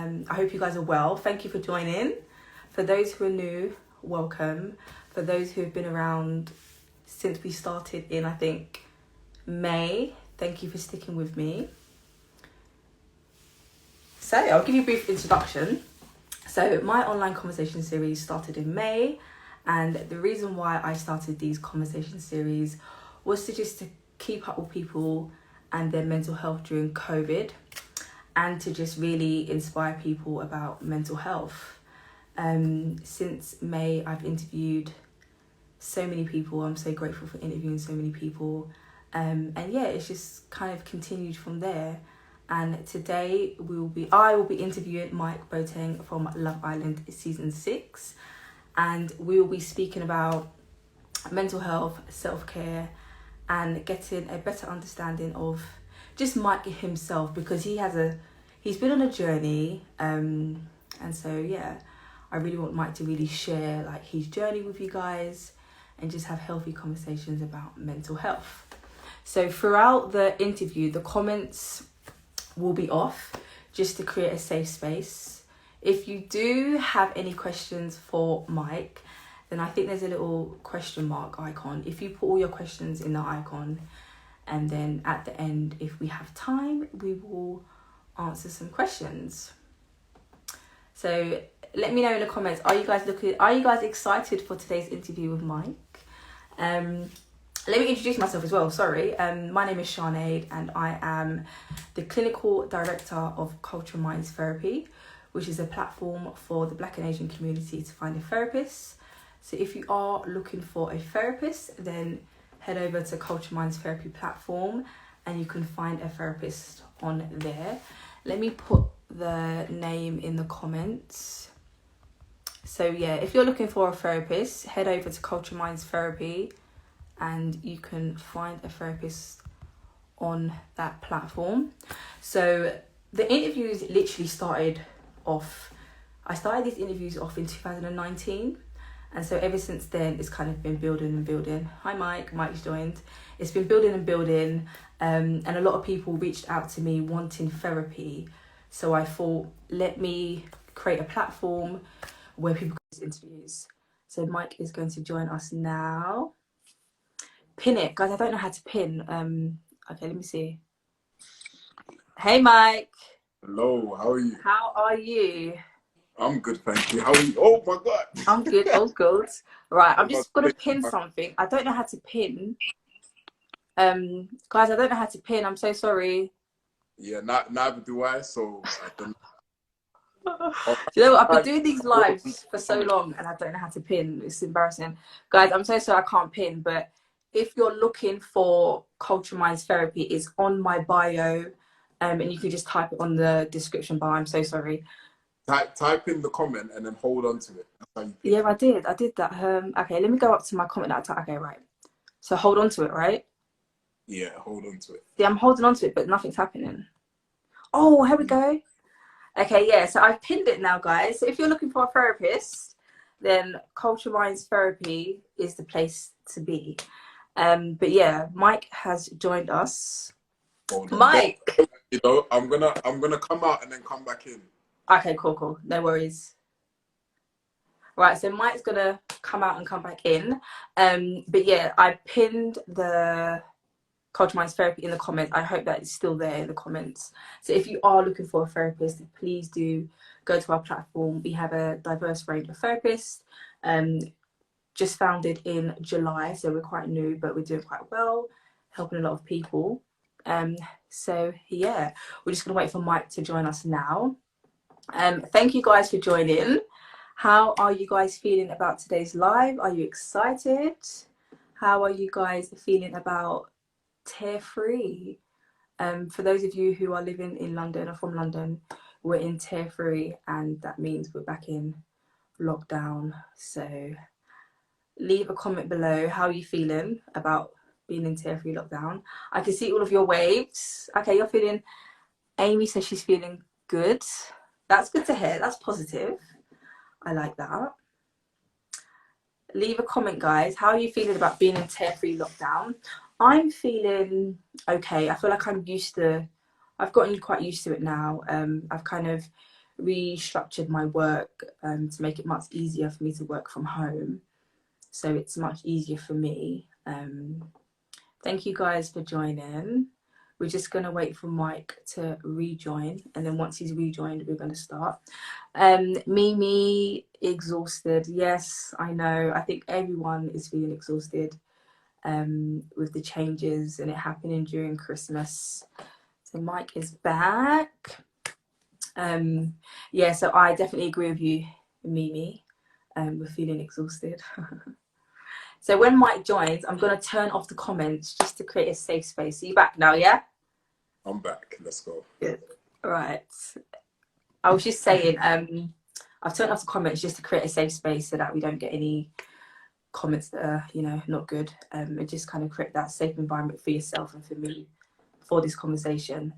I hope you guys are well. Thank you for joining. For those who are new, welcome. For those who have been around since we started in, I think, May, thank you for sticking with me. So I'll give you a brief introduction. So my online conversation series started in May, and the reason why I started these conversation series was to keep up with people and their mental health during COVID, and to just really inspire people about mental health. Since May, I've interviewed so many people. I'm so grateful for interviewing so many people. And yeah, it's just kind of continued from there. And today I will be interviewing Mike BOTENG from Love Island season 6. And we will be speaking about mental health, self-care, and getting a better understanding of just Mike himself, because he's been on a journey. And so yeah, I really want Mike to really share like his journey with you guys and just have healthy conversations about mental health. So throughout the interview, the comments will be off just to create a safe space. If you do have any questions for Mike, then I think there's a little question mark icon. If you put all your questions in the icon, and then at the end, if we have time, we will answer some questions. So let me know in the comments, are you guys excited for today's interview with Mike? Let me introduce myself as well, sorry. My name is Shar, and I am the Clinical Director of Culture Minds Therapy, which is a platform for the Black and Asian community to find a therapist. So if you are looking for a therapist, then head over to Culture Minds Therapy platform and you can find a therapist on there. Let me put the name in the comments. So yeah, if you're looking for a therapist, head over to Culture Minds Therapy and you can find a therapist on that platform. So the interviews literally I started these interviews off in 2019. And so ever since then, it's kind of been building and building. Hi, Mike's joined. It's been building and building. And a lot of people reached out to me wanting therapy. So I thought, let me create a platform where people can do interviews. So Mike is going to join us now. Pin it. Guys, I don't know how to pin. Okay, let me see. Hey, Mike. Hello, how are you? How are you? I'm good, thank you. How are you? Oh my God. I'm good, all good. Right, I'm just going to pin something. I don't know how to pin. Guys, I don't know how to pin. I'm so sorry. Yeah, neither do I, so I don't know. You know what? I've been doing these lives for so long and I don't know how to pin. It's embarrassing. Guys, I'm so sorry I can't pin, but if you're looking for Culture Minds Therapy, it's on my bio, and you can just type it on the description bar. I'm so sorry. Type in the comment and then hold on to it. That's how you Yeah, I did that. Okay, let me go up to my comment that I okay, right. So hold on to it, right? Yeah, hold on to it. Yeah, I'm holding on to it, but nothing's happening. Oh, here we go. Okay, yeah, so I've pinned it now, guys. So if you're looking for a therapist, then Culture Minds Therapy is the place to be. But yeah, Mike has joined us. Mike! You know, I'm gonna come out and then come back in. Okay, cool. No worries. Right, so Mike's gonna come out and come back in. But yeah, I pinned the Culture Minds Therapy in the comments. I hope that it's still there in the comments. So if you are looking for a therapist, please do go to our platform. We have a diverse range of therapists. Just founded in July, so we're quite new, but we're doing quite well, helping a lot of people. So yeah, we're just gonna wait for Mike to join us now. Thank you guys for joining. How are you guys feeling about today's live? Are you excited? How are you guys feeling about Tier 3? For those of you who are living in London or from London, we're in Tier 3, and that means we're back in lockdown. So leave a comment below. How are you feeling about being in Tier 3 lockdown? I can see all of your waves. Okay, you're feeling... Amy says she's feeling good. That's good to hear. That's positive. I like that. Leave a comment, guys. How are you feeling about being in Tier 3 lockdown? I'm feeling okay. I feel like I've gotten quite used to it now. I've kind of restructured my work to make it much easier for me to work from home. So it's much easier for me. Thank you guys for joining. We're just going to wait for Mike to rejoin, and then once he's rejoined, we're going to start. Mimi, exhausted. Yes, I know. I think everyone is feeling exhausted with the changes and it happening during Christmas. So Mike is back. Yeah, so I definitely agree with you, Mimi. We're feeling exhausted. So when Mike joins, I'm going to turn off the comments just to create a safe space. Are you back now, yeah? I'm back. Let's go. Good. All right. I was just saying, I've turned off the comments just to create a safe space so that we don't get any comments that are, you know, not good. And just kind of create that safe environment for yourself and for me for this conversation.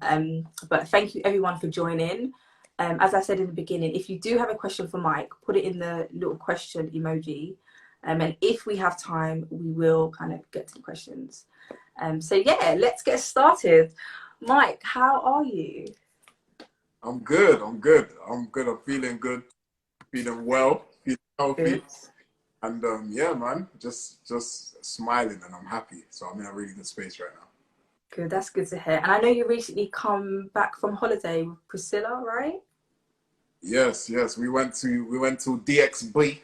But thank you everyone for joining. As I said in the beginning, if you do have a question for Mike, put it in the little question emoji. And if we have time, we will kind of get to the questions. So yeah, let's get started. Mike, how are you? I'm good. I'm good. I'm feeling good. Feeling well. Feeling healthy. Good. And yeah, man, just smiling, and I'm happy. So I'm in a really good space right now. Good. That's good to hear. And I know you recently come back from holiday with Priscilla, right? Yes. We went to DXB,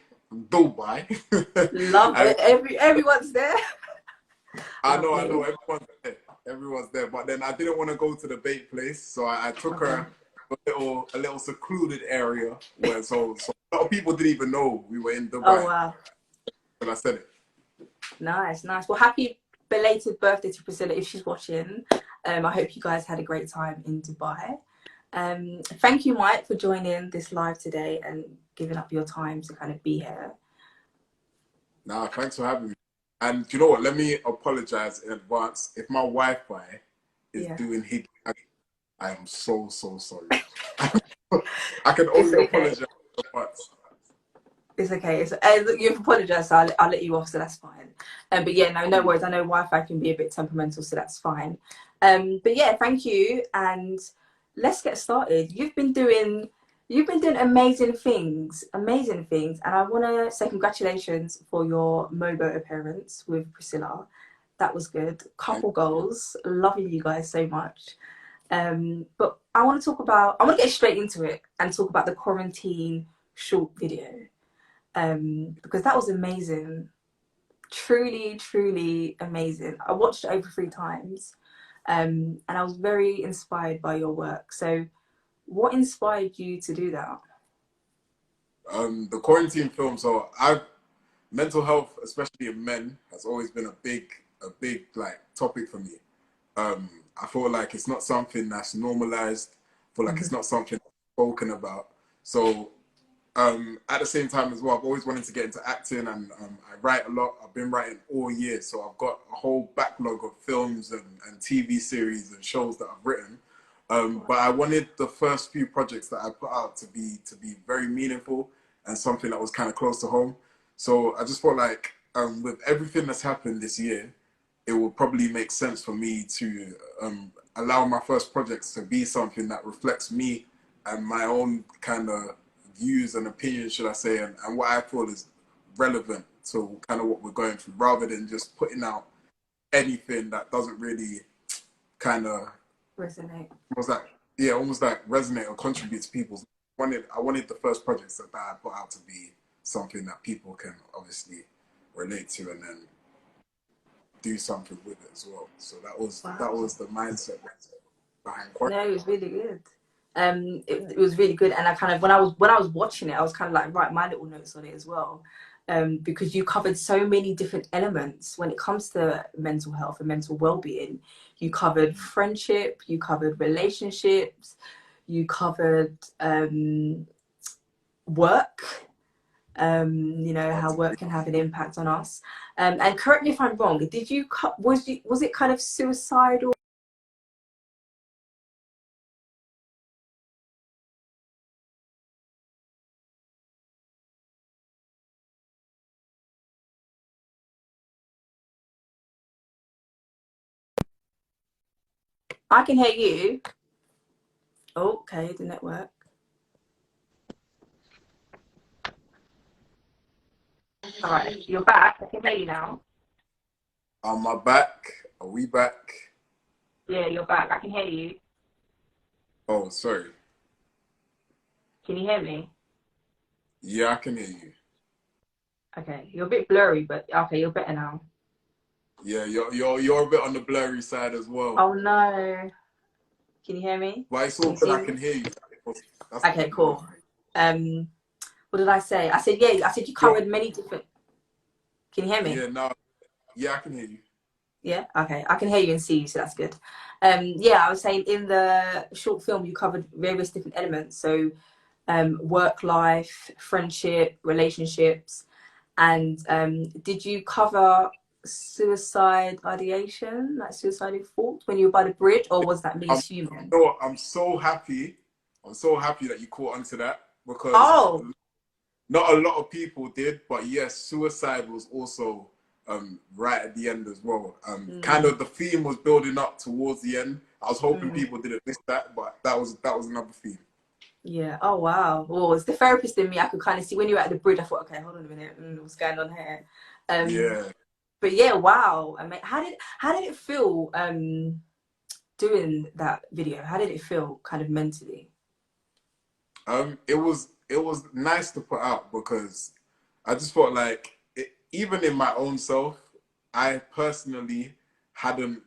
Dubai. Love And it. Everyone's there. I know, Lovely. everyone's there. Everyone's there. But then I didn't want to go to the bait place, so I took Okay. her a little secluded area where so a lot of people didn't even know we were in Oh Dubai. wow. And I said it. Nice. Well, happy belated birthday to Priscilla if she's watching. I hope you guys had a great time in Dubai. Thank you, Mike, for joining this live today and giving up your time to kind of be here. Nah, thanks for having me. And you know what? Let me apologize in advance. If my Wi-Fi is doing hit, I am so sorry. I can It's only okay. apologize once. It's okay. You've apologised, so I'll let you off, so that's fine. But yeah, no worries. I know Wi-Fi can be a bit temperamental, so that's fine. But yeah, thank you, and let's get started. You've been doing amazing things, and I want to say congratulations for your MOBO appearance with Priscilla. That was good. Couple goals. Loving you guys so much. But I want to get straight into it and talk about the quarantine short video. Because that was amazing. Truly amazing. I watched it over 3 times, and I was very inspired by your work. So what inspired you to do that? The quarantine film. So mental health, especially in men, has always been a big like topic for me. I feel like it's not something that's normalized. I feel like it's not something spoken about. So at the same time as well, I've always wanted to get into acting, and I write a lot. I've been writing all year, so I've got a whole backlog of films and TV series and shows that I've written. But I wanted the first few projects that I put out to be very meaningful and something that was kind of close to home. So I just felt like with everything that's happened this year, it will probably make sense for me to allow my first projects to be something that reflects me and my own kind of views and opinions, should I say, and what I feel is relevant to kind of what we're going through, rather than just putting out anything that doesn't really kind of Resonate. almost like resonate or contribute to people's. I wanted the first projects that I put out to be something that people can obviously relate to and then do something with it as well. So that was the mindset behind Quark. No, it was really good. It was really good, and I kind of when I was watching it, I was kind of like write my little notes on it as well, because you covered so many different elements when it comes to mental health and mental well-being. You covered friendship, you covered relationships, you covered work. You know how work can have an impact on us. And correct me if I'm wrong. Did you was it kind of suicidal? I can hear you. Okay, the network. All right, you're back. I can hear you now. Am I back? Are we back? Yeah, you're back. I can hear you. Oh, sorry. Can you hear me? Yeah, I can hear you. Okay, you're a bit blurry, but okay, you're better now. Yeah, you're a bit on the blurry side as well. Oh no. Can you hear me? But it's Can all you good. see I me? can hear you. That's Okay, cool. What did I say? I said, yeah, I said you Yo, covered many different. Can you hear me? yeah, no, yeah, I can hear you. Yeah, okay. I can hear you and see you, so that's good. Yeah, I was saying in the short film you covered various different elements. So work life, friendship, relationships, and did you cover suicide ideation, like suicidal thoughts when you were by the bridge, or was that me I'm, assuming? I'm so happy. I'm so happy that you caught onto that because Oh. not a lot of people did. But yes, suicide was also right at the end as well. Kind Mm, of the theme was building up towards the end. I was hoping mm. people didn't miss that, but that was another theme. Yeah. Oh wow. Well, it's the therapist in me. I could kind of see when you were at the bridge. I thought, okay, hold on a minute. What's going on here? Um, Yeah. but yeah, wow. I mean, how did it feel doing that video? How did it feel, kind of mentally? It was nice to put out because I just felt like even in my own self, I personally hadn't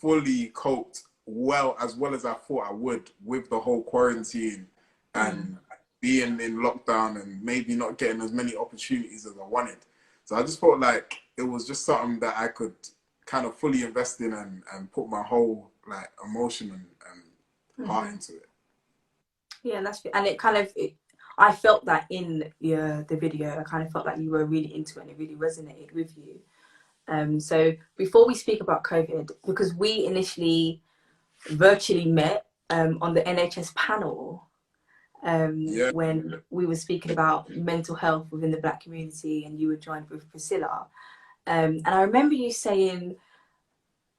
fully coped well as I thought I would with the whole quarantine Mm. and being in lockdown and maybe not getting as many opportunities as I wanted. So I just felt like it was just something that I could kind of fully invest in and put my whole like emotion and heart Hmm. into it. Yeah, and it kind of I felt that in the video. I kind of felt like you were really into it and it really resonated with you. So before we speak about COVID, because we initially virtually met on the NHS panel Yeah. when we were speaking about mental health within the Black community, and you were joined with Priscilla. And I remember you saying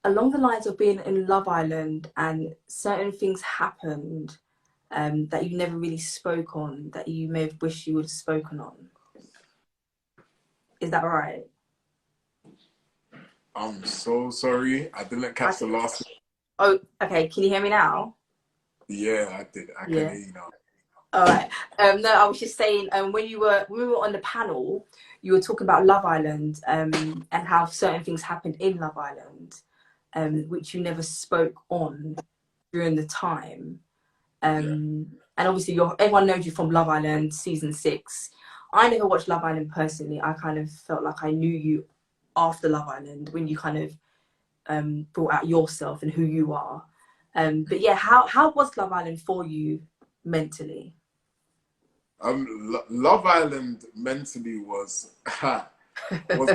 along the lines of being in Love Island and certain things happened that you never really spoke on, that you may have wished you would have spoken on. Is that right? I'm so sorry. I didn't I catch the can, last. oh, okay. Can you hear me now? Yeah, I did. I can Yeah. hear you now. All right. No, I was just saying, when we were on the panel, you were talking about Love Island, and how certain things happened in Love Island, which you never spoke on during the time. Yeah. And obviously, everyone knows you from Love Island season 6. I never watched Love Island personally. I kind of felt like I knew you after Love Island when you kind of brought out yourself and who you are. But yeah, how was Love Island for you mentally? Love Island mentally was was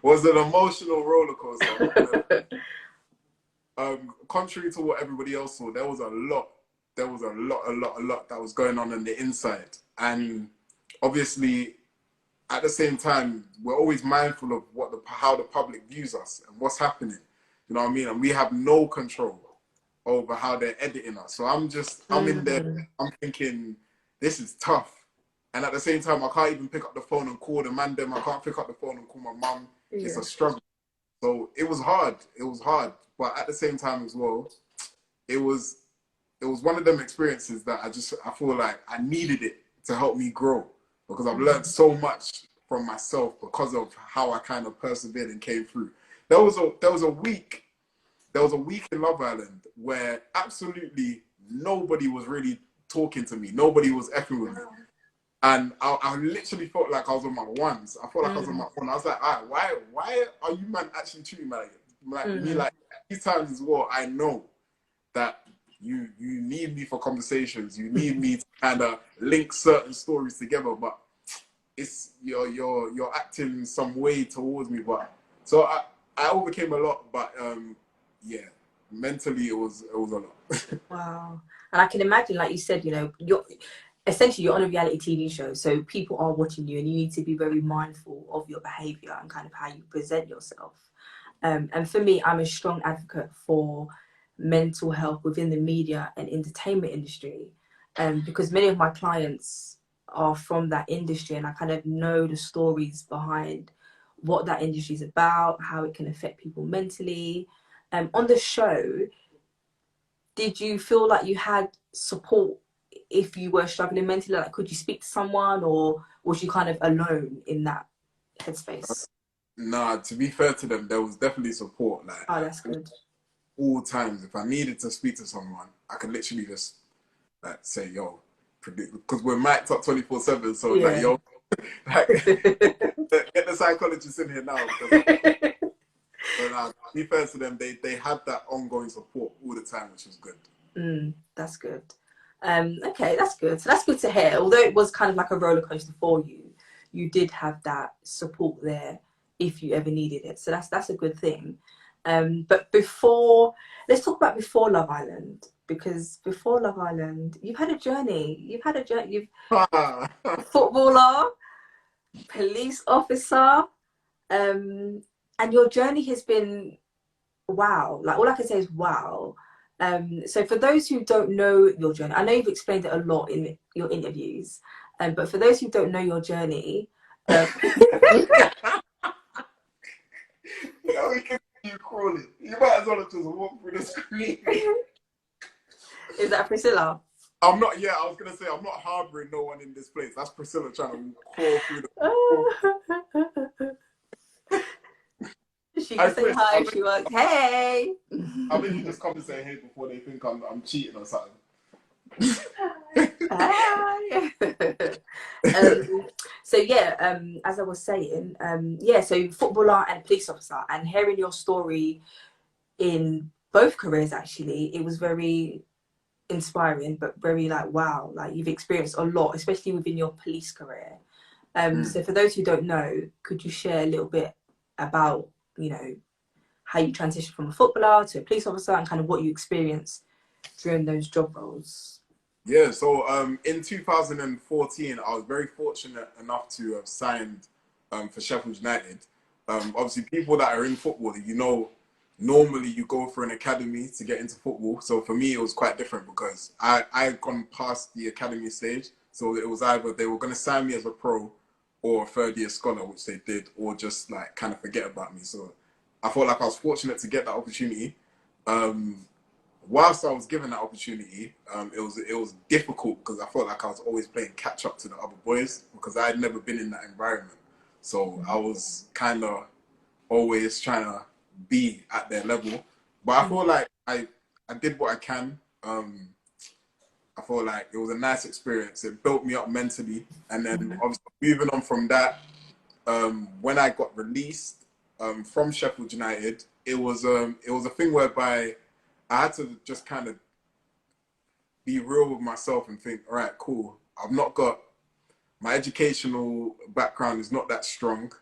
was an emotional roller coaster. I'm not gonna. Contrary to what everybody else saw, there was a lot. There was a lot that was going on the inside, and obviously, at the same time, we're always mindful of how the public views us and what's happening. You know what I mean? And we have no control over how they're editing us. So I'm in there, Mm, I'm thinking, this is tough. And at the same time, I can't even pick up the phone and call the man them. I can't pick up the phone and call my mum. It's yeah. a struggle. So it was hard. It was hard. But at the same time as well, it was it was one of them experiences that I feel like I needed it to help me grow because I've learned Mm, so much from myself because of how I kind of persevered and came through. There was a week in Love Island where absolutely nobody was really talking to me. Nobody was effing with me. And I literally felt like I was on my ones. I felt like I was on mm, my phone. I was like, all right, why are you man actually treating me like me mm, like these times as well? I know that you need me for conversations. You need me to kind of link certain stories together, but it's you're acting some way towards me. But so I overcame a lot, but yeah, mentally it was a lot. wow. And I can imagine, like you said, you're on a reality TV show, so people are watching you, and you need to be very mindful of your behavior and kind of how you present yourself. And for me, I'm a strong advocate for mental health within the media and entertainment industry, because many of my clients are from that industry, and I kind of know the stories behind what that industry is about, how it can affect people mentally. On the show, did you feel like you had support if you were struggling mentally? Like, could you speak to someone, or was you kind of alone in that headspace? Nah, to be fair to them, there was definitely support. Like Oh, at that's good. all times, if I needed to speak to someone, I could literally just like say, "Yo," because we're mic'd up 24/7. So like, Yeah. yo, like, get the psychologist in here now because. But to be fair to them, they had that ongoing support all the time, which was good. That's good. Okay, that's good. So that's good to hear. Although it was kind of like a roller coaster for you, you did have that support there if you ever needed it. So that's a good thing. But before, let's talk about before Love Island, because before Love Island, you've had a journey. You've had a journey. You've footballer, police officer, and your journey has been wow. Like, all I can say is wow. So for those who don't know your journey, I know you've explained it a lot in your interviews, but for those who don't know your journey, Yeah, we can see you crawling. You might as well have just walked through the screen. is that Priscilla? I'm not. Yeah, I was gonna say I'm not harboring no one in this place. That's Priscilla trying to crawl through the. She can say hi if I she wants. Hey. bet you just come and say hey before they think I'm cheating or something. Hi. So yeah, as I was saying, yeah, so footballer and police officer, and hearing your story in both careers, actually, it was very inspiring, but very like wow, like you've experienced a lot, especially within your police career. So for those who don't know, could you share a little bit about, you know, how you transitioned from a footballer to a police officer and kind of what you experienced during those job roles? Yeah, so in 2014, I was very fortunate enough to have signed for Sheffield United. Obviously, people that are in football, you know, normally you go for an academy to get into football. So for me, it was quite different because I had gone past the academy stage. So it was either they were going to sign me as a pro or a third year scholar, which they did, or just like kind of forget about me. So I felt like I was fortunate to get that opportunity. Whilst I was given that opportunity, it was difficult because I felt like I was always playing catch up to the other boys because I had never been in that environment. So I was kind of always trying to be at their level. But I feel like I did what I can. I feel like it was a nice experience. It built me up mentally, and then obviously moving on from that, when I got released from Sheffield United, it was a thing whereby I had to just kind of be real with myself and think, all right, cool. I've not got my educational background is not that strong.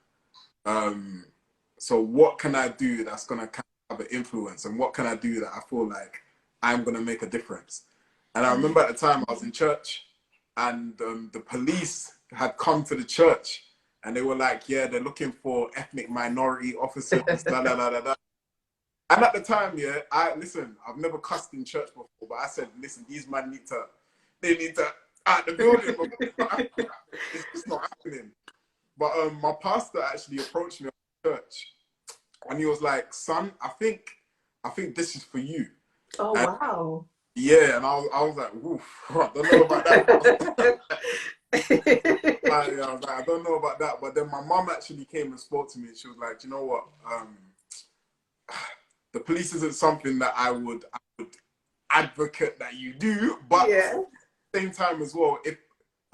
So what can I do that's gonna kind of have an influence, and what can I do that I feel like I'm gonna make a difference? And I remember at the time I was in church, and the police had come to the church, and they were like, "Yeah, they're looking for ethnic minority officers." Da, da, da, da, da. And at the time, yeah, I've never cussed in church before, but I said, listen, these men they need to out the building. It's just not happening. But my pastor actually approached me at church, and he was like, son, I think this is for you. Oh, And wow. yeah, and I was like, woof, I don't know about that. I was like, I don't know about that. But then my mum actually came and spoke to me, and she was like, you know what? The police isn't something that I would advocate that you do, but Yeah. at the same time as well, if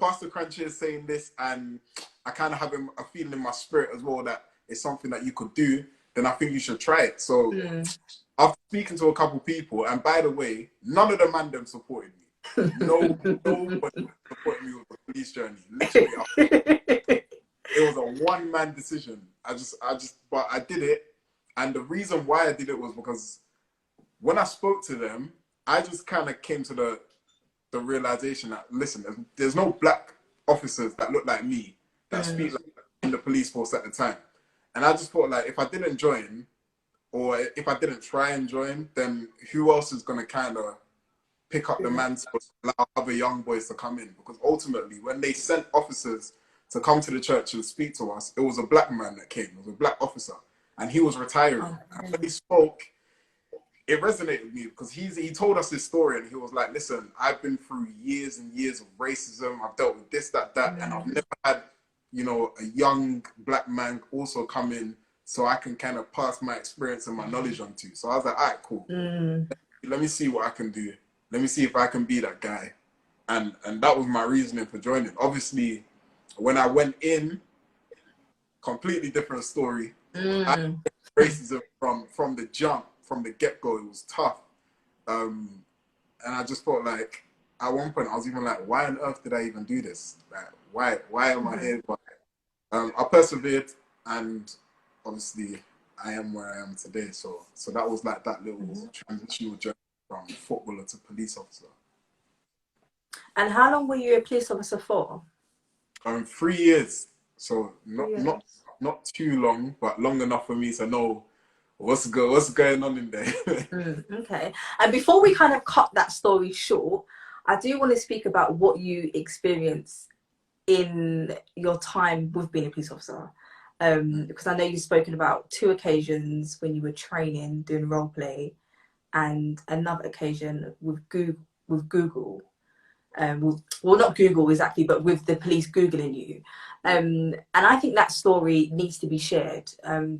Pastor Crunchy is saying this and I kind of have a feeling in my spirit as well that it's something that you could do, then I think you should try it. So after speaking to a couple people, and by the way, none of the man them supported me. Nobody supported me with the police journey. Literally, it was a one-man decision. But I did it. And the reason why I did it was because when I spoke to them, I just kind of came to the realization that, listen, there's no black officers that look like me that speak like in the police force at the time. And I just thought, like, if I didn't join, or if I didn't try and join, then who else is going to kind of pick up the mantle, allow other young boys to come in. Because ultimately, when they sent officers to come to the church and speak to us, it was a black man that came. It was a black officer, and he was retiring. Oh, and when he spoke, it resonated with me because he told us his story, and he was like, "Listen, I've been through years and years of racism. I've dealt with this, that, and I've never had, you know, a young black man also come in, so I can kind of pass my experience and my knowledge on to." So I was like, "All right, cool. Let me see what I can do. Let me see if I can be that guy." And that was my reasoning for joining. Obviously, when I went in, completely different story. I had racism from the jump, from the get-go. It was tough. And I just felt like, at one point, I was even like, why on earth did I even do this? Like, why am I here? But I persevered, and obviously, I am where I am today. So that was like that little transitional journey from footballer to police officer. And how long were you a police officer for? 3 years. So 3 years. not too long, but long enough for me to know what's going on in there. Okay. And before we kind of cut that story short, I do want to speak about what you experienced in your time with being a police officer. Because I know you've spoken about 2 occasions when you were training, doing role play, and another occasion with Google. Well, not Google exactly, but with the police Googling you. And I think that story needs to be shared,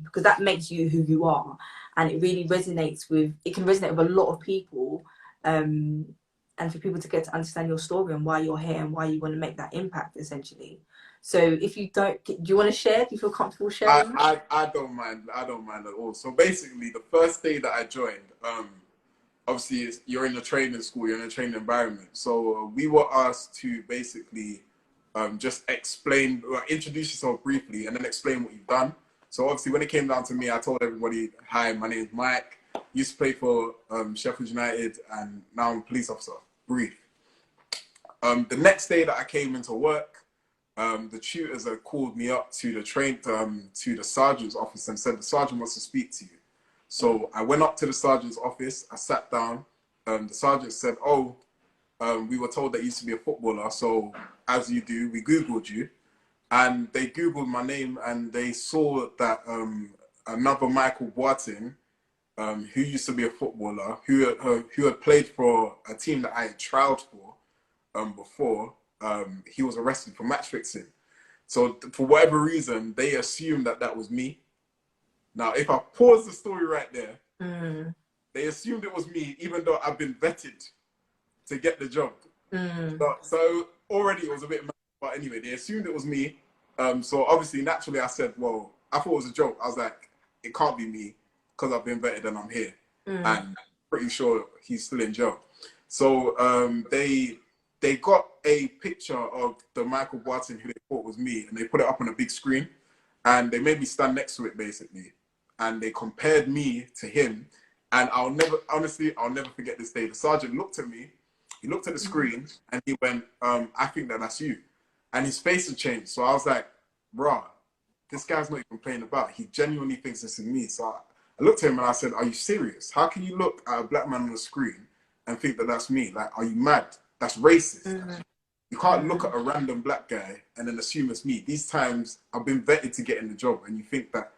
because that makes you who you are. And it really it can resonate with a lot of people. And for people to get to understand your story and why you're here and why you want to make that impact, essentially. So if you don't, do you want to share? Do you feel comfortable sharing? I don't mind. I don't mind at all. So basically, the first day that I joined, obviously you're in a training school, you're in a training environment. So we were asked to basically just introduce yourself briefly and then explain what you've done. So obviously when it came down to me, I told everybody, "Hi, my name is Mike. Used to play for Sheffield United, and now I'm a police officer." Brief. The next day that I came into work, the tutors had called me up to the sergeant's office and said the sergeant wants to speak to you. So I went up to the sergeant's office. I sat down. The sergeant said, "Oh, we were told that you used to be a footballer. So as you do, we Googled you." And they Googled my name, and they saw that another Michael BOTENG, who used to be a footballer, who had played for a team that I had trialed for before, he was arrested for match fixing. So for whatever reason, they assumed that that was me. Now, if I pause the story right there, they assumed it was me, even though I've been vetted to get the job. So already it was a bit mad, but anyway, they assumed it was me. So obviously, naturally, I said, well, I thought it was a joke. I was like, it can't be me because I've been vetted and I'm here. And pretty sure he's still in jail. So they got a picture of the Michael Barton who they thought was me, and they put it up on a big screen, and they made me stand next to it, basically. And they compared me to him, and I'll never forget this day. The sergeant looked at me, he looked at the screen, and he went, "I think that's you." And his face had changed. So I was like, "Bruh, this guy's not even playing about. He genuinely thinks this is me." So I looked at him and I said, "Are you serious? How can you look at a black man on the screen and think that that's me? Like, are you mad? That's racist. You can't look at a random black guy and then assume it's me. These times I've been vetted to get in the job, and you think that."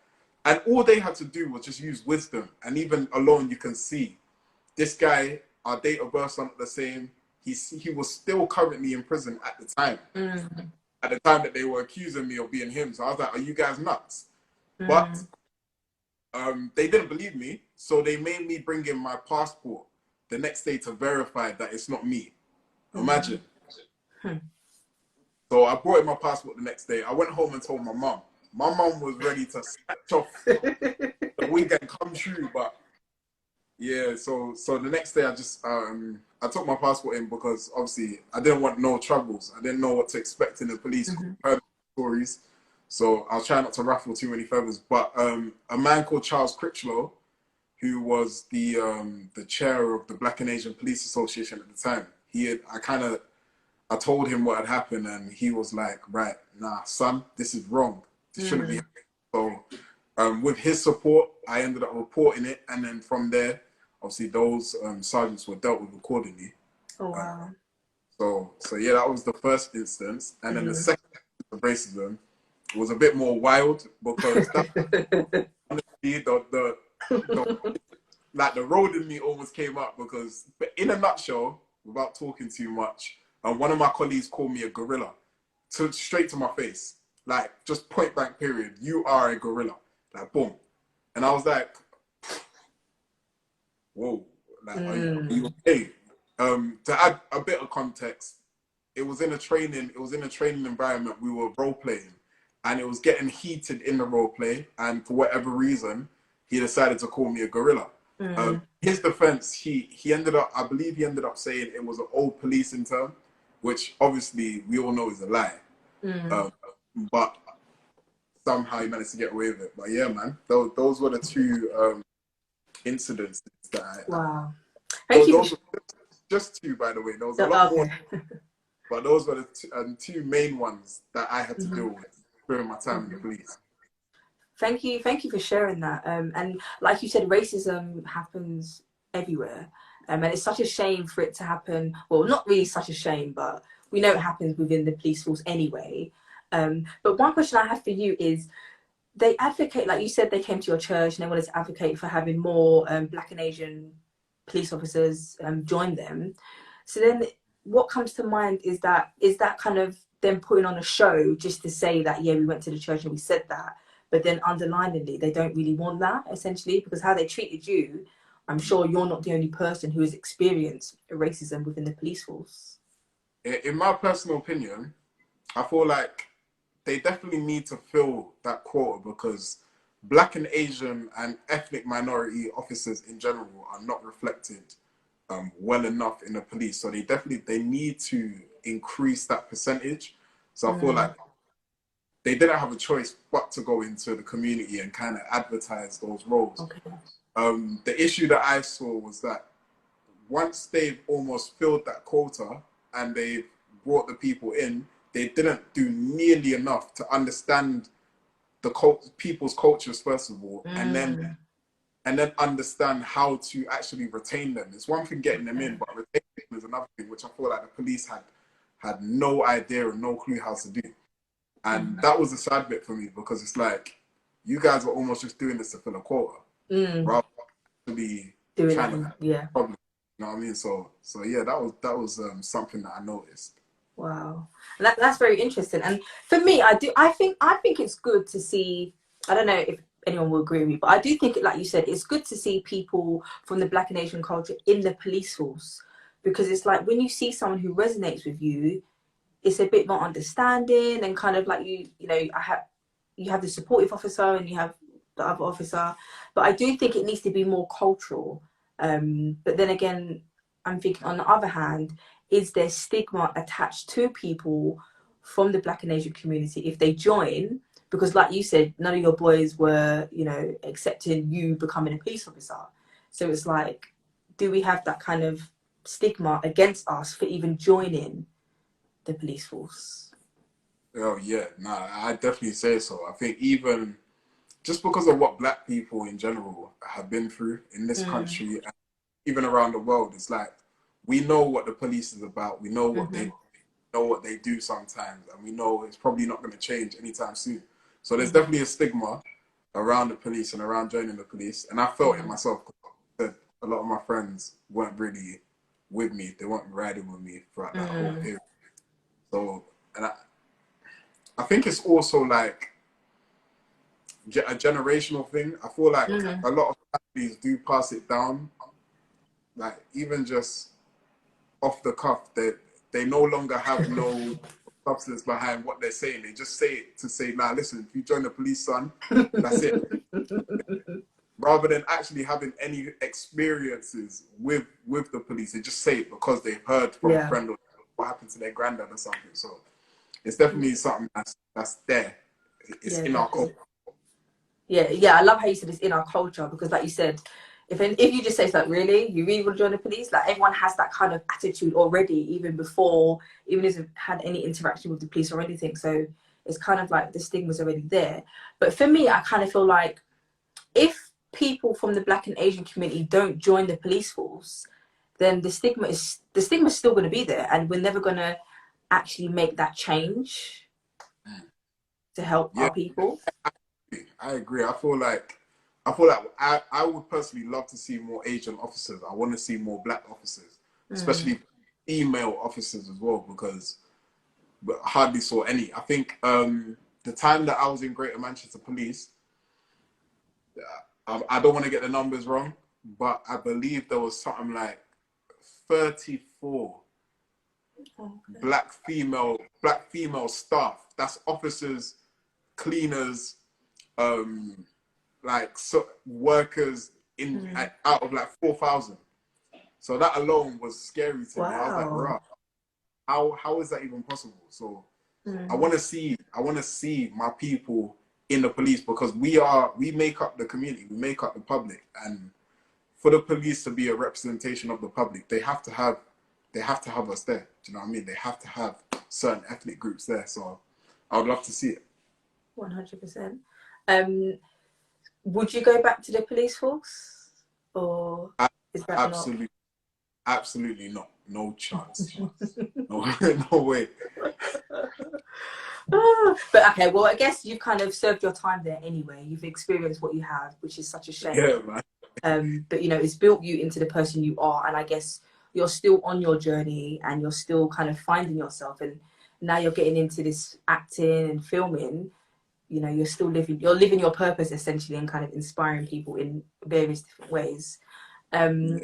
And all they had to do was just use wisdom. And even alone, you can see this guy, our date of birth aren't the same. He was still currently in prison at the time. At the time that they were accusing me of being him. So I was like, "Are you guys nuts?" But they didn't believe me. So they made me bring in my passport the next day to verify that it's not me. Imagine. So I brought in my passport the next day. I went home and told my mum. My mum was ready to snatch off the wig and come true, but yeah. So the next day, I took my passport in because obviously I didn't want no troubles. I didn't know what to expect in the police. Heard stories, so I was trying not to ruffle too many feathers. But a man called Charles Critchlow, who was the chair of the Black and Asian Police Association at the time, I told him what had happened, and he was like, "Right, nah, son, this is wrong. This shouldn't be happening." So with his support, I ended up reporting it, and then from there, obviously those sergeants were dealt with accordingly. Oh wow. So yeah, that was the first instance, and then the Mm. second instance of racism was a bit more wild because that honestly the like the road in me almost came up because, but in a nutshell, without talking too much, one of my colleagues called me a gorilla, straight to my face, like just point blank period. You are a gorilla, like boom, and I was like, whoa, like are you okay? To add a bit of context, it was in a training environment. We were role playing, and it was getting heated in the role play, and for whatever reason, he decided to call me a gorilla. His defense, he ended up, I believe he ended up saying it was an old policing term, which obviously we all know is a lie. But somehow he managed to get away with it. But yeah, man, those were the two incidents that Wow. Thank you. Those were just two, by the way. There was a lot more, but those were the two main ones that I had to deal with during my time in the police. Thank you for sharing that. And like you said, racism happens everywhere, and it's such a shame for it to happen. Well, not really such a shame, but we know it happens within the police force anyway. But one question I have for you is, they advocate, like you said, they came to your church and they wanted to advocate for having more Black and Asian police officers join them. So then what comes to mind is that kind of them putting on a show just to say that, yeah, we went to the church and we said that, but then underliningly they don't really want that, essentially, because how they treated you, I'm sure you're not the only person who has experienced racism within the police force. In my personal opinion, I feel like they definitely need to fill that quota because Black and Asian and ethnic minority officers in general are not reflected well enough in the police. So they need to increase that percentage. So I feel like they didn't have a choice but to go into the community and kind of advertise those roles. Okay. The issue that I saw was that once they've almost filled that quota and they've brought the people in, they didn't do nearly enough to understand the people's cultures first of all, and then understand how to actually retain them. It's one thing getting them in, but retaining them is another thing, which I feel like the police had no idea and no clue how to do. And that was the sad bit for me because it's like you guys are almost just doing this to fill a quota, rather than actually trying to problem. You know what I mean? So yeah, that was something that I noticed. Wow, that's very interesting. And for me, I think it's good to see. I don't know if anyone will agree with me, but I do think, like you said, it's good to see people from the Black and Asian culture in the police force, because it's like when you see someone who resonates with you, it's a bit more understanding and kind of like you have the supportive officer and you have the other officer, but I do think it needs to be more cultural. But then again, I'm thinking on the other hand, is there stigma attached to people from the Black and Asian community if they join? Because like you said, none of your boys were, accepting you becoming a police officer. So it's like, do we have that kind of stigma against us for even joining the police force? Oh yeah, nah, I definitely say so. I think even just because of what Black people in general have been through in this country and even around the world, it's like we know what the police is about. We know what they do sometimes, and we know it's probably not going to change anytime soon. So there's definitely a stigma around the police and around joining the police, and I felt it myself. Because a lot of my friends weren't really with me; they weren't riding with me throughout that whole period. So, and I think it's also like a generational thing. I feel like a lot of families do pass it down, like even just off the cuff. They no longer have no substance behind what they're saying. They just say it to say, "Nah, listen, if you join the police, son, that's it." Rather than actually having any experiences with the police, they just say it because they've heard from a friend or what happened to their granddad or something. So it's definitely something that's there. It's in our culture. Yeah, I love how you said it's in our culture, because like you said, if you just say it's like, really, you really want to join the police? Like everyone has that kind of attitude already, even if they've had any interaction with the police or anything. So it's kind of like the stigma's already there. But for me, I kind of feel like if people from the Black and Asian community don't join the police force, then the stigma's still going to be there, and we're never going to actually make that change to help Yeah, our people. I agree. I would personally love to see more Asian officers. I want to see more black officers, especially female officers as well, because I hardly saw any. I think the time that I was in Greater Manchester Police, I don't want to get the numbers wrong, but I believe there was something like 34 black female staff. That's officers, cleaners, like workers in out of like 4,000. So that alone was scary to me. I was like, Wow. right, how is that even possible? So I want to see my people in the police, because we make up the community, we make up the public, and for the police to be a representation of the public, they have to have us there. Do you know what I mean? They have to have certain ethnic groups there. So I would love to see it. 100%. Would you go back to the police force, or is that Absolutely, absolutely not. No chance. No, no way. But okay, well, I guess you've kind of served your time there anyway. You've experienced what you have, which is such a shame. Yeah, man. But you know, it's built you into the person you are, and I guess you're still on your journey, and you're still kind of finding yourself. And now you're getting into this acting and filming. You know, you're living your purpose essentially, and kind of inspiring people in various different ways. Yeah.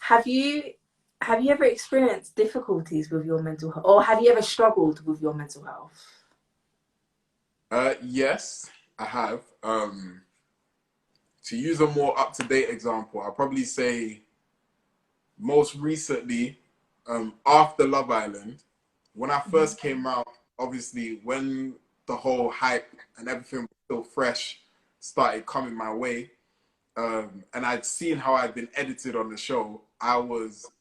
Have you ever experienced difficulties with your mental health, or have you ever struggled with your mental health? Yes, I have. To use a more up-to-date example, I'll probably say most recently, after Love Island, when I first came out, obviously when the whole hype and everything was still fresh started coming my way, and I'd seen how I'd been edited on the show, I wasn't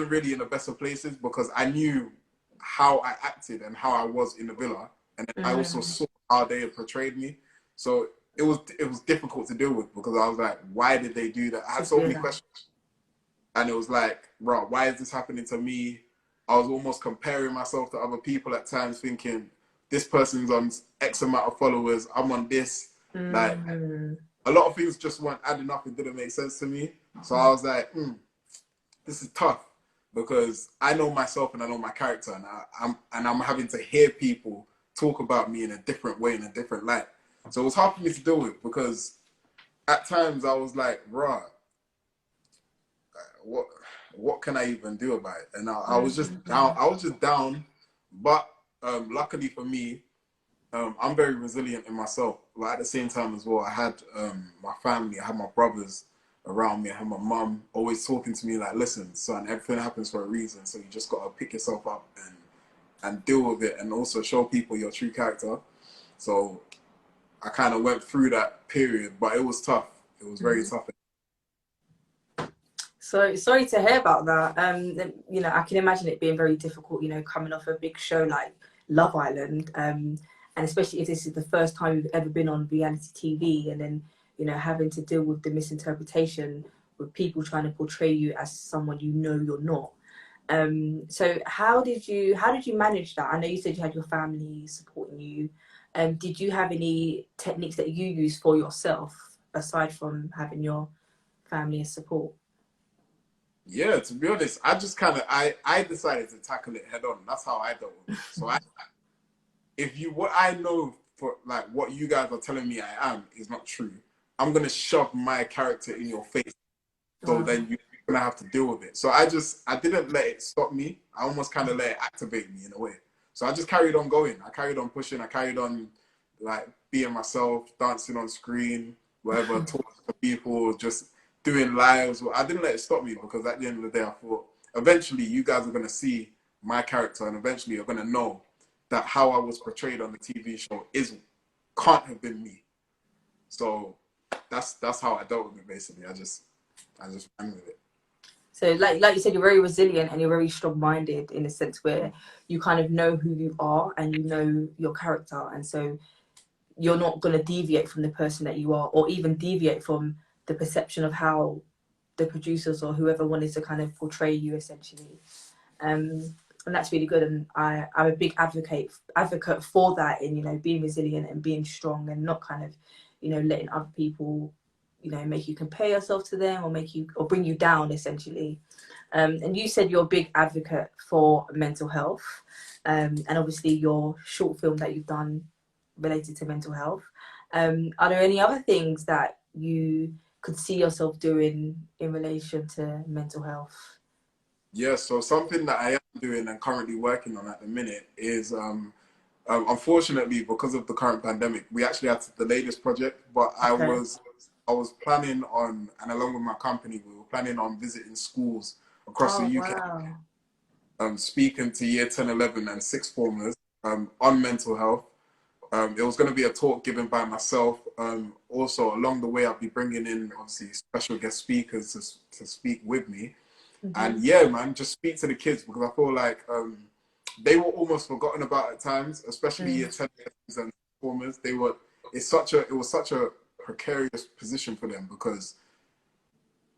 really in the best of places, because I knew how I acted and how I was in the villa, and then I also saw how they had portrayed me. So it was difficult to deal with, because I was like, why did they do that? I had so many questions, and it was like, bro, why is this happening to me? I was almost comparing myself to other people at times, thinking this person's on X amount of followers, I'm on this. Like, a lot of things just weren't adding up. It didn't make sense to me. So I was like, this is tough, because I know myself and I know my character, and I'm having to hear people talk about me in a different way, in a different light. So it was hard for me to deal with, because at times I was like, "Bruh, what can I even do about it?" And I was just down. I was just down. But luckily for me, I'm very resilient in myself. Like at the same time as well, I had my family, I had my brothers around me, I had my mum always talking to me like, "Listen, son, everything happens for a reason. So you just gotta pick yourself up and deal with it, and also show people your true character." So I kind of went through that period, but it was tough. It was very tough. So sorry to hear about that. You know, I can imagine it being very difficult, you know, coming off a big show like Love Island, and especially if this is the first time you've ever been on reality TV, and then, you know, having to deal with the misinterpretation, with people trying to portray you as someone you know you're not. So how did you manage that? I know you said you had your family supporting you. Did you have any techniques that you use for yourself aside from having your family as support? Yeah, to be honest, I just kind of I decided to tackle it head on. That's how I dealt with it. So if what I know for like what you guys are telling me I am is not true, I'm gonna shove my character in your face. So then you're gonna have to deal with it. So I didn't let it stop me. I almost kind of let it activate me in a way. So I just carried on going. I carried on pushing. I carried on like being myself, dancing on screen, whatever, talking to people, just doing lives. I didn't let it stop me, because at the end of the day, I thought eventually you guys are gonna see my character, and eventually you're gonna know that how I was portrayed on the TV show can't have been me. So that's how I dealt with it basically. I just ran with it. So like you said, you're very resilient and you're very strong-minded in a sense where you kind of know who you are and you know your character, and so you're not going to deviate from the person that you are, or even deviate from the perception of how the producers or whoever wanted to kind of portray you essentially. And that's really good, and I'm a big advocate for that, in, you know, being resilient and being strong and not kind of, you know, letting other people, you know, make you compare yourself to them or make you, or bring you down essentially. And you said you're a big advocate for mental health, and obviously your short film that you've done related to mental health. Are there any other things that you could see yourself doing in relation to mental health? Yeah, so something that I am doing and currently working on at the minute is, unfortunately, because of the current pandemic, we actually had to delay this project. But Okay. I was planning on, and along with my company, we were planning on visiting schools across the Oh UK, wow. speaking to year 10, 11, and sixth formers on mental health. It was going to be a talk given by myself. Also, along the way, I'll be bringing in obviously special guest speakers to speak with me. And yeah, man, just speak to the kids, because I feel like they were almost forgotten about at times, especially year 10 and performers. It was such a precarious position for them, because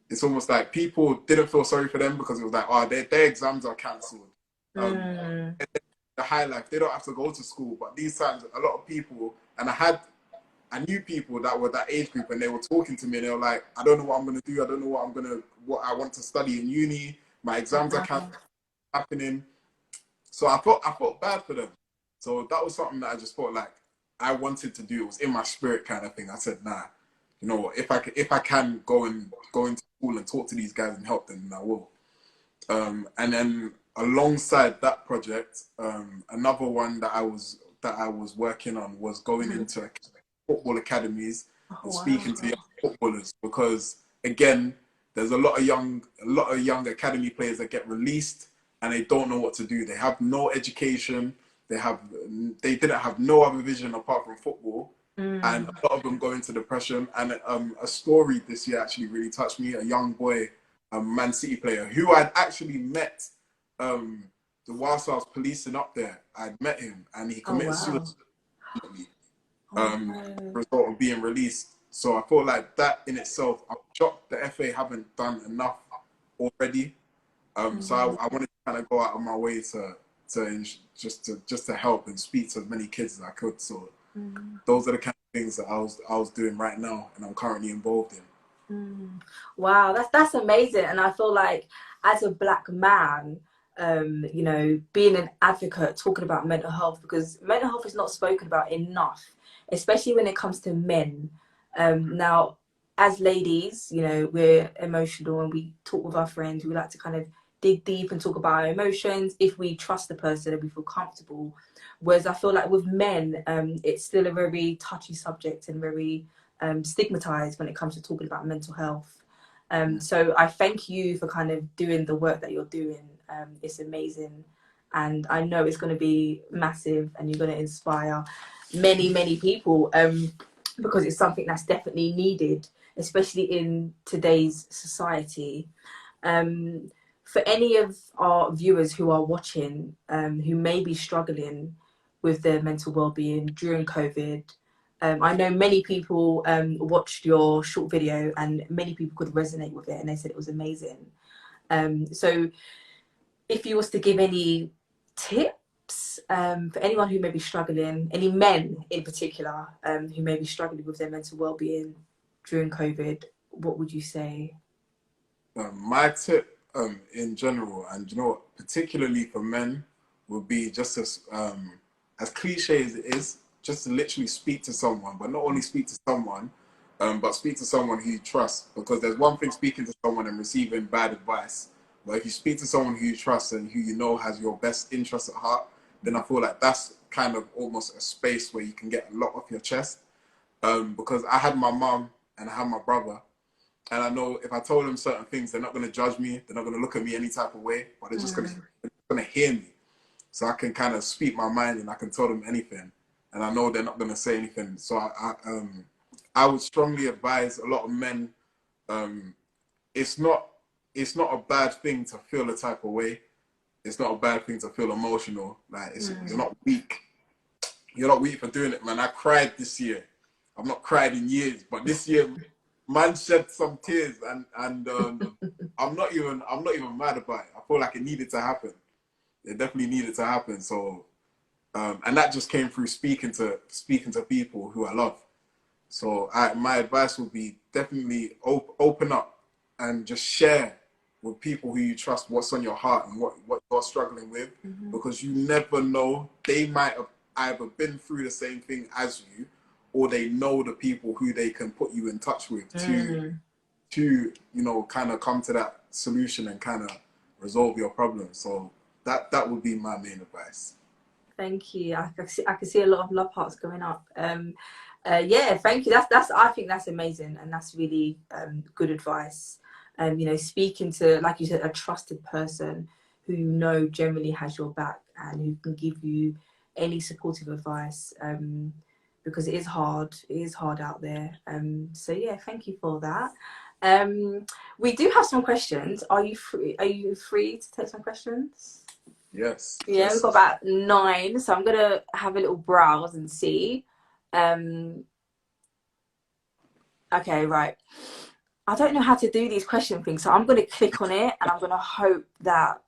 it's almost like people didn't feel sorry for them, because it was like, oh, their exams are cancelled. The high life, they don't have to go to school. But these times, a lot of people, and I knew people that were that age group, and they were talking to me, and they were like, I don't know what I'm gonna do. I don't know what I want to study in uni. My exams are happening. So I felt bad for them. So that was something that I just felt like I wanted to do. It was in my spirit, kind of thing. I said, nah, you know what? If I can go into school and talk to these guys and help them, then I will. And then alongside that project, another one that I was working on was going into football academies and speaking to young footballers, because again, there's a lot of young academy players that get released and they don't know what to do. They have no education. They didn't have no other vision apart from football, and a lot of them go into depression. And a story this year actually really touched me. A young boy, a Man City player, who I'd actually met whilst I was policing up there. I'd met him, and he committed suicide result of being released. So I feel like that in itself, I'm shocked the FA haven't done enough already. So I wanted to kind of go out of my way to help and speak to as many kids as I could. So those are the kind of things that I was doing right now, and I'm currently involved in. Wow, that's amazing. And I feel like, as a black man, you know, being an advocate, talking about mental health, because mental health is not spoken about enough, especially when it comes to men. Now, as ladies, you know, we're emotional and we talk with our friends. We like to kind of dig deep and talk about our emotions if we trust the person and we feel comfortable. Whereas I feel like with men, it's still a very touchy subject and very stigmatized when it comes to talking about mental health. So I thank you for kind of doing the work that you're doing. It's amazing, and I know it's going to be massive, and you're going to inspire many people, because it's something that's definitely needed, especially in today's society. For any of our viewers who are watching, who may be struggling with their mental well-being during COVID, I know many people watched your short video, and many people could resonate with it, and they said it was amazing. So if you was to give any tips for anyone who may be struggling, any men in particular who may be struggling with their mental well-being during COVID, what would you say? My tip in general, and you know what, particularly for men, would be just as cliche as it is, just to literally speak to someone, but not only speak to someone, but speak to someone who you trust. Because there's one thing speaking to someone and receiving bad advice, but if you speak to someone who you trust and who you know has your best interests at heart, then I feel like that's kind of almost a space where you can get a lot off your chest. Because I had my mum and I had my brother, and I know if I told them certain things, they're not going to judge me. They're not going to look at me any type of way, but they're just going to hear me. So I can kind of speak my mind and I can tell them anything. And I know they're not going to say anything. So I would strongly advise a lot of men, it's not a bad thing to feel a type of way. It's not a bad thing to feel emotional. Like, you're not weak. You're not weak for doing it, man. I cried this year. I've not cried in years, but this year, man shed some tears, and I'm not even mad about it. I feel like it needed to happen. It definitely needed to happen. So and that just came through speaking to people who I love. So my advice would be definitely open up and just share with people who you trust what's on your heart and what you're struggling with, because you never know. They might have either been through the same thing as you, or they know the people who they can put you in touch with to kind of come to that solution and kind of resolve your problem. So that would be my main advice. Thank you. I can see a lot of love hearts going up. Yeah, thank you. That's I think that's amazing, and that's really good advice. Speaking to, like you said, a trusted person who you know generally has your back and who can give you any supportive advice. Because it is hard. It is hard out there. So yeah, thank you for that. We do have some questions. Are you free? Are you free to take some questions? Yes. Yeah, Yes. we've got about 9, so I'm gonna have a little browse and see. Okay, right. I don't know how to do these question things, so I'm gonna click on it and I'm gonna hope that.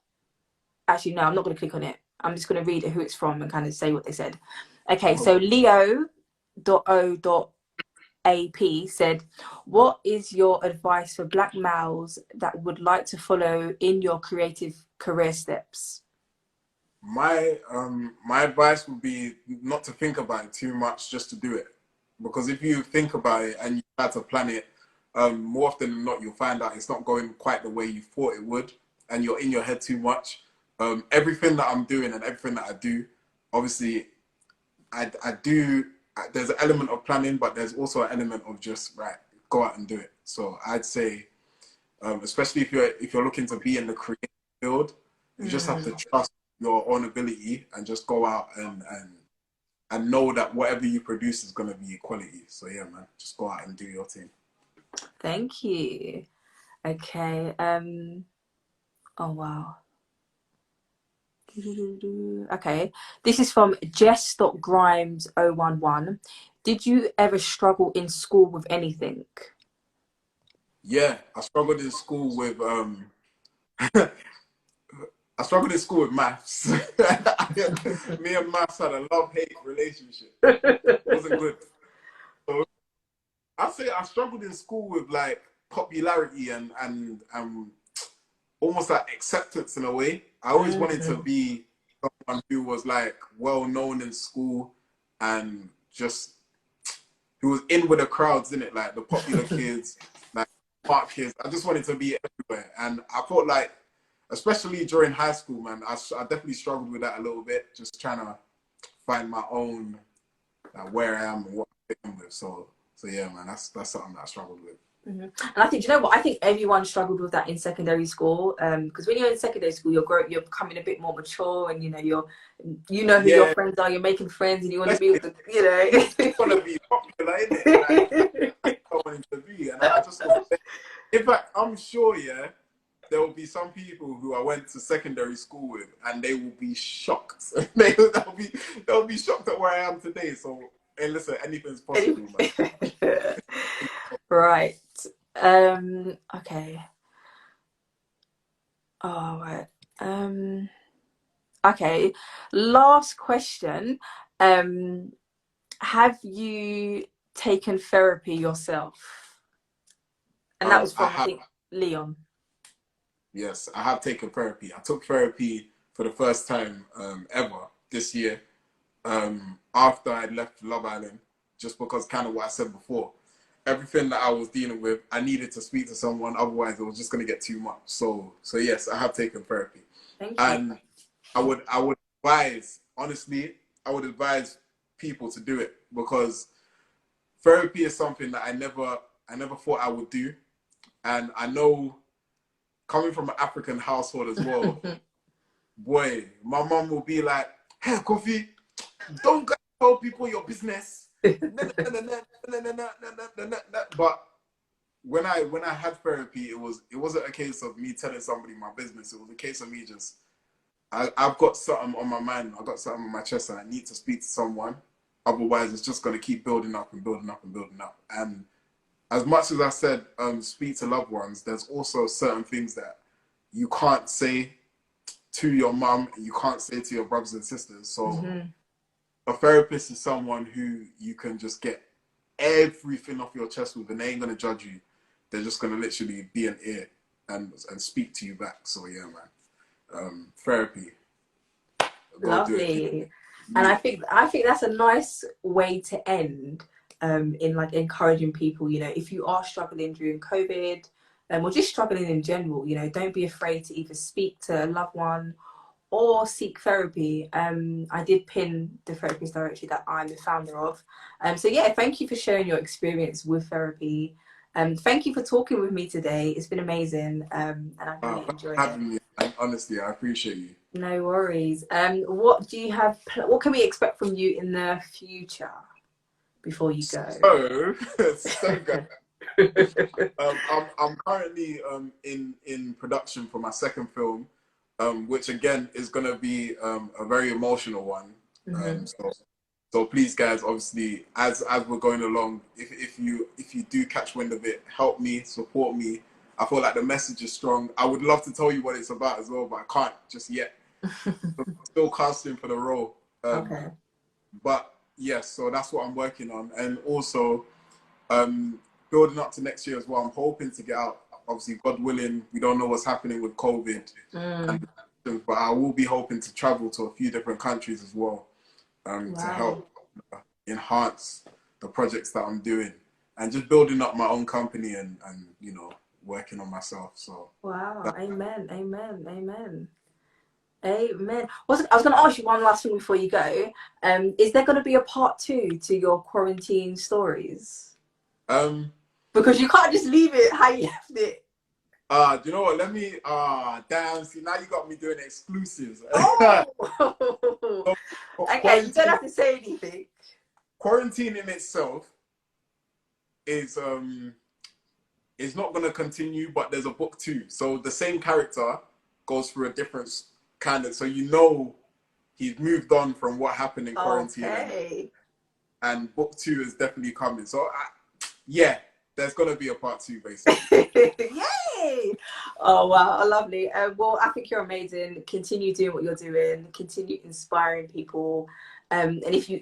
Actually, no, I'm not gonna click on it. I'm just gonna read who it's from and kind of say what they said. Okay, so Leo.o.ap said, "What is your advice for Black males that would like to follow in your creative career steps?" My advice would be not to think about it too much, just to do it. Because if you think about it and you try to plan it, more often than not, you'll find out it's not going quite the way you thought it would, and you're in your head too much. Everything that I'm doing and everything that I do, obviously, I do. There's an element of planning, but there's also an element of just go out and do it. So I'd say, especially if you're looking to be in the creative field, you just have to trust your own ability and just go out and know that whatever you produce is going to be quality. So yeah, man, just go out and do your thing. Thank you. Okay. Oh wow. Okay. This is from Jess.Grimes011. Did you ever struggle in school with anything? Yeah, I struggled in school with I struggled in school with maths. Me and maths had a love-hate relationship. It wasn't good. So I'd say I struggled in school with like popularity and almost like acceptance in a way. I always wanted to be someone who was like well known in school and just who was in with the crowds, in it, like the popular kids, like smart kids. I just wanted to be everywhere, and I felt like, especially during high school, man, I definitely struggled with that a little bit, just trying to find my own, like, where I am and what I'm fitting with. So yeah, man, that's something that I struggled with. And I think, you know what? I think everyone struggled with that in secondary school. Because when you're in secondary school, you're becoming a bit more mature, and you know who your friends are. You're making friends, and you want to be with the, you want to be popular, innit? Like, I wanted to be, and I just was. In fact, I'm sure, yeah, there will be some people who I went to secondary school with, and they will be shocked. they'll be shocked at where I am today. So, hey, listen, anything's possible, man. Right. Okay. All right. Okay. Last question. Have you taken therapy yourself? And that was from, I think, Leon. Yes, I have taken therapy. I took therapy for the first time ever this year, after I left Love Island, just because kind of what I said before. Everything that I was dealing with, I needed to speak to someone, otherwise it was just going to get too much. So yes, I have taken therapy. Thank you. And I would advise, honestly, I would advise people to do it, because therapy is something that I never thought I would do. And I know, coming from an African household as well, boy, my mom will be like, "Hey, Kofi, don't go tell people your business." But when I had therapy, it wasn't a case of me telling somebody my business. It was a case of me just, I've got something on my mind, I've got something on my chest, and I need to speak to someone. Otherwise, it's just going to keep building up and building up and building up. And as much as I said, speak to loved ones, there's also certain things that you can't say to your mum, you can't say to your brothers and sisters. So a therapist is someone who you can just get everything off your chest with, and they ain't gonna judge you. They're just gonna literally be an ear and speak to you back. So yeah, man. Therapy. Go do it. Lovely. And I think that's a nice way to end, in like encouraging people, you know, if you are struggling during COVID, or just struggling in general, you know, don't be afraid to either speak to a loved one or seek therapy. I did pin the therapist directory that I'm the founder of. So yeah, thank you for sharing your experience with therapy. Thank you for talking with me today. It's been amazing, and I've really Thanks for enjoyed it. having me. And honestly, I appreciate you. No worries. What do you have? What can we expect from you in the future before you go? So, so guys, I'm currently in production for my second film, which again is gonna be a very emotional one. So please, guys, obviously, as we're going along, if you do catch wind of it, help me, support me. I feel like the message is strong. I would love to tell you what it's about as well, but I can't just yet. I'm still casting for the role. Okay. But yes, so that's what I'm working on, and also building up to next year as well. I'm hoping to get out. Obviously, God willing, we don't know what's happening with COVID, but I will be hoping to travel to a few different countries as well, to help enhance the projects that I'm doing, and just building up my own company and you know, working on myself. So Wow. Amen. Amen. Amen. Amen. I was going to ask you one last thing before you go. Is there going to be a part two to your quarantine stories? um Because you can't just leave it how you left it. do you know what? Let me damn, see, now you got me doing exclusives. Oh. So, Okay, you don't have to say anything. quarantine in itself is not going to continue, but there's a book two. So the same character goes through a different kind of, so you know he's moved on from what happened in quarantine, Okay. and book two is definitely coming. So yeah, there's going to be a part two basically. Yay! Oh wow, lovely. Well, I think you're amazing. Continue doing what you're doing. Continue inspiring people. And if you